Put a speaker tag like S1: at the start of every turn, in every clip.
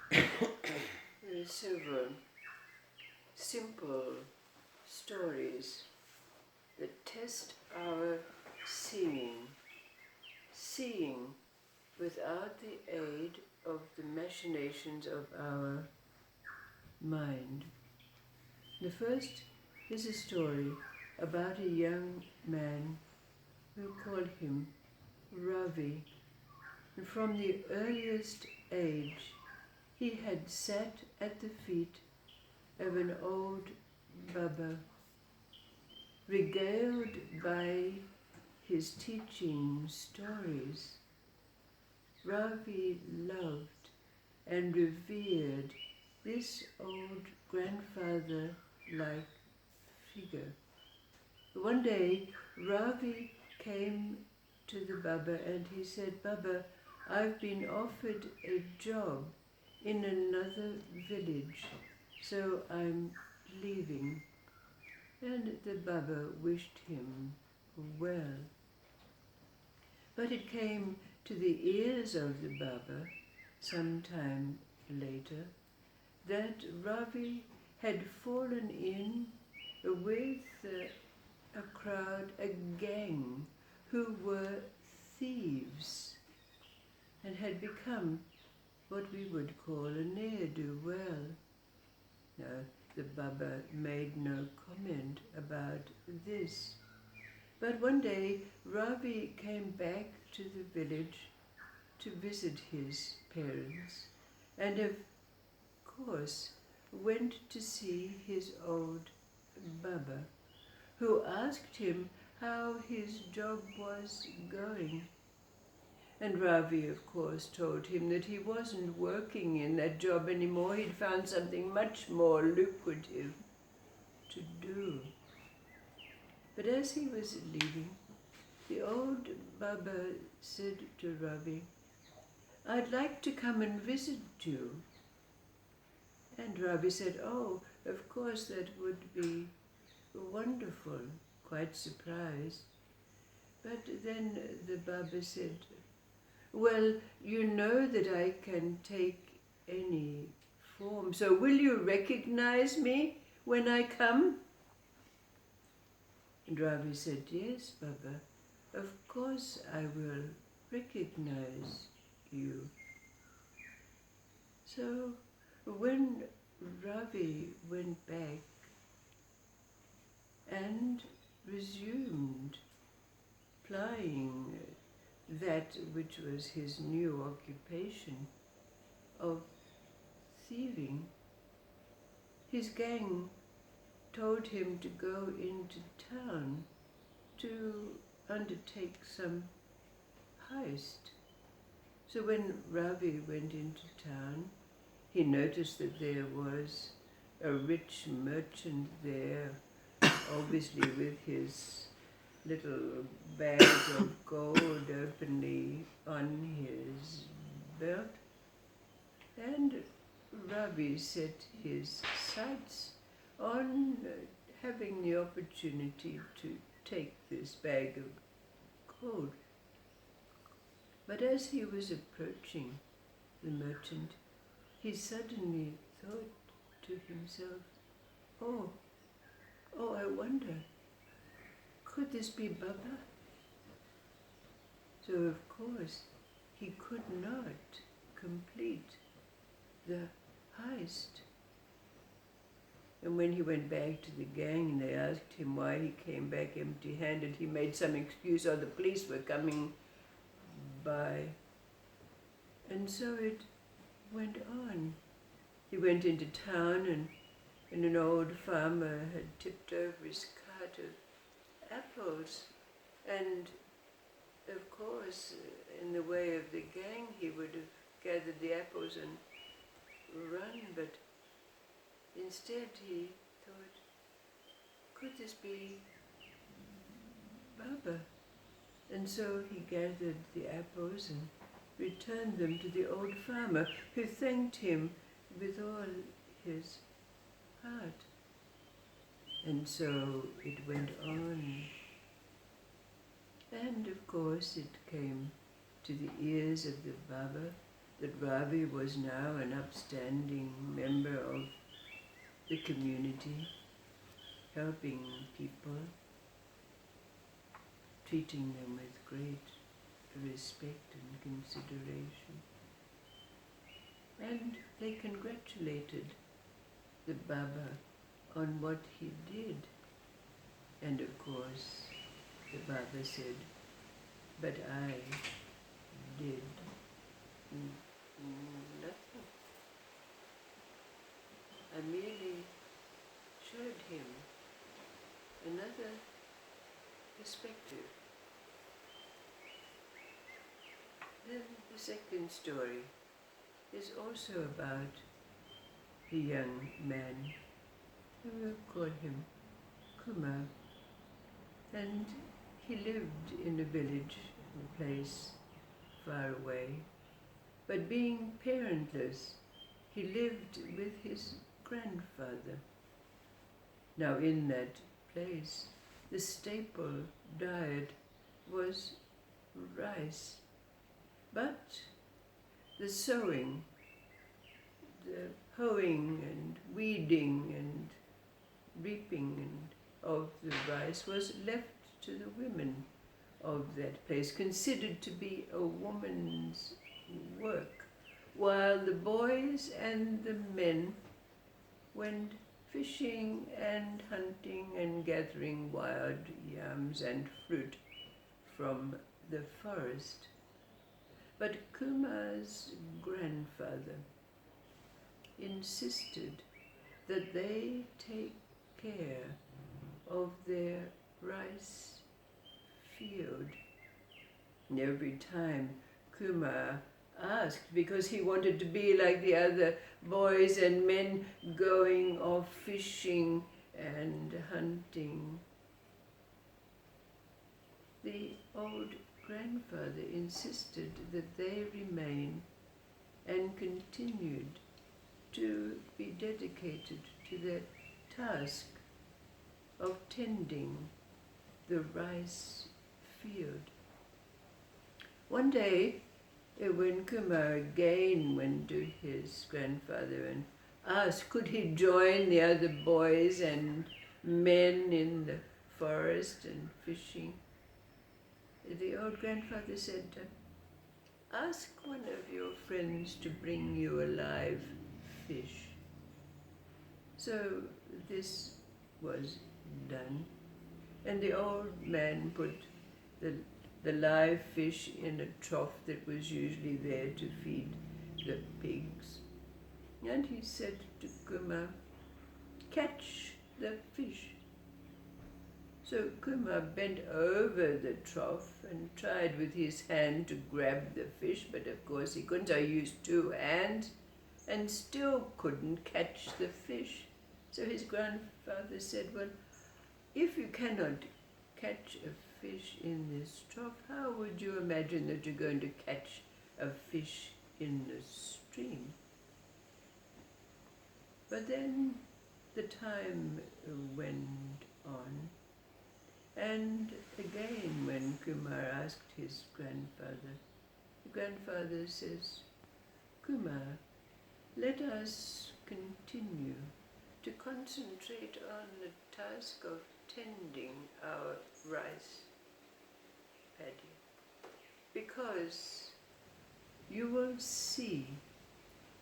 S1: There are several simple stories that test our seeing without the aid of the machinations of our mind. The first is a story about a young man. We'll call him Ravi. And from the earliest age, he had sat at the feet of an old Baba, regaled by his teaching stories. Ravi loved and revered this old grandfather-like figure. One day, Ravi came to the Baba and he said, "Baba, I've been offered a job in another village, so I'm leaving." And the Baba wished him well. But it came to the ears of the Baba some time later that Ravi had fallen in with a crowd, a gang, who were thieves and had become what we would call a ne'er-do-well. Now, the Baba made no comment about this. But one day, Ravi came back to the village to visit his parents and, of course, went to see his old Baba, who asked him how his job was going. And Ravi, of course, told him that he wasn't working in that job anymore. He'd found something much more lucrative to do. But as he was leaving, the old Baba said to Ravi, "I'd like to come and visit you." And Ravi said, "Oh, of course, that would be wonderful," quite surprised. But then the Baba said, "Well, you know that I can take any form, so will you recognize me when I come?" And Ravi said, "Yes, Baba, of course I will recognize you." So when Ravi went back and resumed plying that which was his new occupation of thieving, his gang told him to go into town to undertake some heist. So when Ravi went into town, he noticed that there was a rich merchant there, obviously with his little bag of gold openly on his belt. And Ravi set his sights on having the opportunity to take this bag of gold. But as he was approaching the merchant, he suddenly thought to himself, oh, I wonder, could this be Baba?" So of course he could not complete the heist. And when he went back to the gang and they asked him why he came back empty-handed, he made some excuse, the police were coming by. And so it went on. He went into town and an old farmer had tipped over his cart of apples. And of course, in the way of the gang, he would have gathered the apples and run, but instead he thought, could this be Baba? And so he gathered the apples and returned them to the old farmer, who thanked him with all his heart. And so it went on. And of course it came to the ears of the Baba that Ravi was now an upstanding member of the community, helping people, treating them with great respect and consideration. And they congratulated the Baba on what he did. And of course, the Baba said, but I did nothing. I merely showed him another perspective. Then the second story is also about a young man, we will call him Kumar, and he lived in a village, a place far away, but being parentless, he lived with his grandfather. Now in that place, the staple diet was rice, but the sowing, the hoeing and weeding and reaping of the rice was left to the women of that place, considered to be a woman's work, while the boys and the men went fishing and hunting and gathering wild yams and fruit from the forest. But Kumar's grandfather insisted that they take care of their rice field. And every time Kumar asked, because he wanted to be like the other boys and men going off fishing and hunting, the old grandfather insisted that they remain and continued to be dedicated to their task of tending the rice field. One day, when Kumar again went to his grandfather and asked could he join the other boys and men in the forest and fishing, the old grandfather said, ask one of your friends to bring you a live fish. So this was done, and the old man put the live fish in a trough that was usually there to feed the pigs. And he said to Kumar, catch the fish. So Kumar bent over the trough and tried with his hand to grab the fish, but of course he couldn't. I used two hands and still couldn't catch the fish. So his grandfather said, well, if you cannot catch a fish in this trough, how would you imagine that you're going to catch a fish in the stream? But then the time went on, and again when Kumar asked his grandfather, the grandfather says, Kumar, let us continue to concentrate on the task of tending our rice paddy, because you will see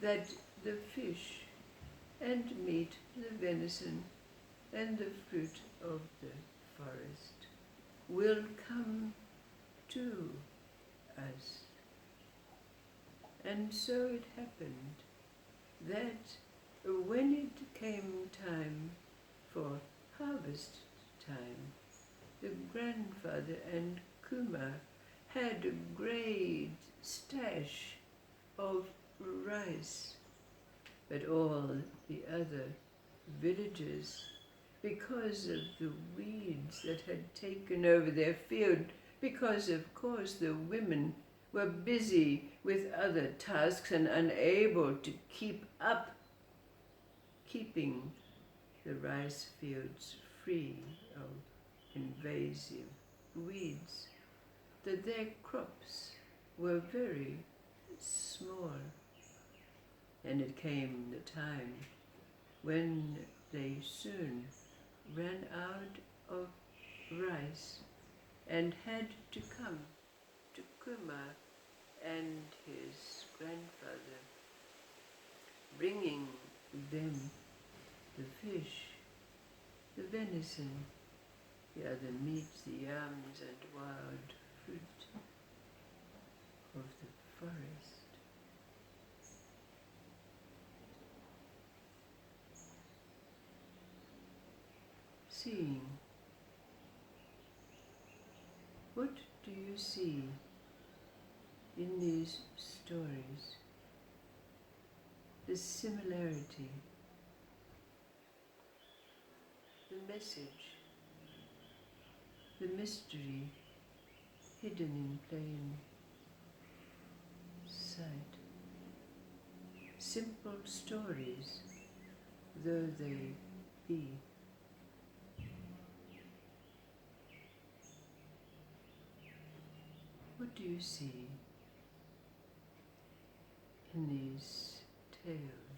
S1: that the fish and meat, the venison and the fruit of the forest will come to us. And so it happened that when it came time for harvest time, the grandfather and Kumar had a great stash of rice, but all the other villagers, because of the weeds that had taken over their field, because of course the women were busy with other tasks and unable to keep up, keeping the rice fields free of invasive weeds, that their crops were very small. And it came the time when they soon ran out of rice and had to come to Kumar and his grandfather, bringing them the fish, the venison, the other meats, the yams and wild fruit of the forest. Seeing, what do you see in these stories? The similarity, the message, the mystery hidden in plain sight. Simple stories, though they be. What do you see in these tales?